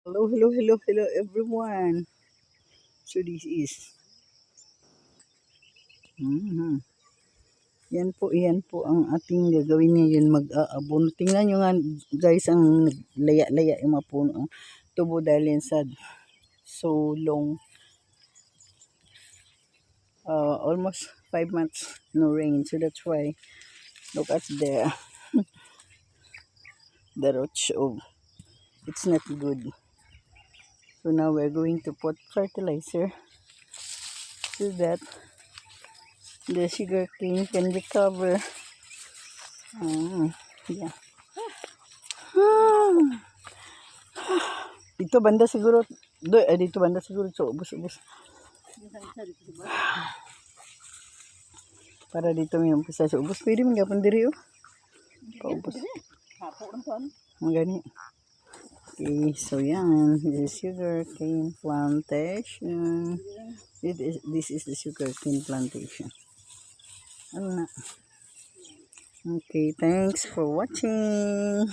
Hello, hello, hello, hello everyone. So this is mhm. Yan po ang ating gagawin ngayon, mag-aabono. Tingnan nyo nga guys, ang laya-laya yung mga puno, ang tubo dahil yan sa so long, almost 5 months no rain. So that's why, look at the roots of, it's not good. So now we're going to put fertilizer so that the sugar cane can recover. Yeah. Dito banda siguro, dito banda siguro, so ubos-ubos. Para dito may umpisa sa ubos. Pwede mo gapon diri oh. Paubos. Ang gani. Okay, so yan. This is sugar cane plantation. This is the sugar cane plantation. Ano na? Okay, thanks for watching.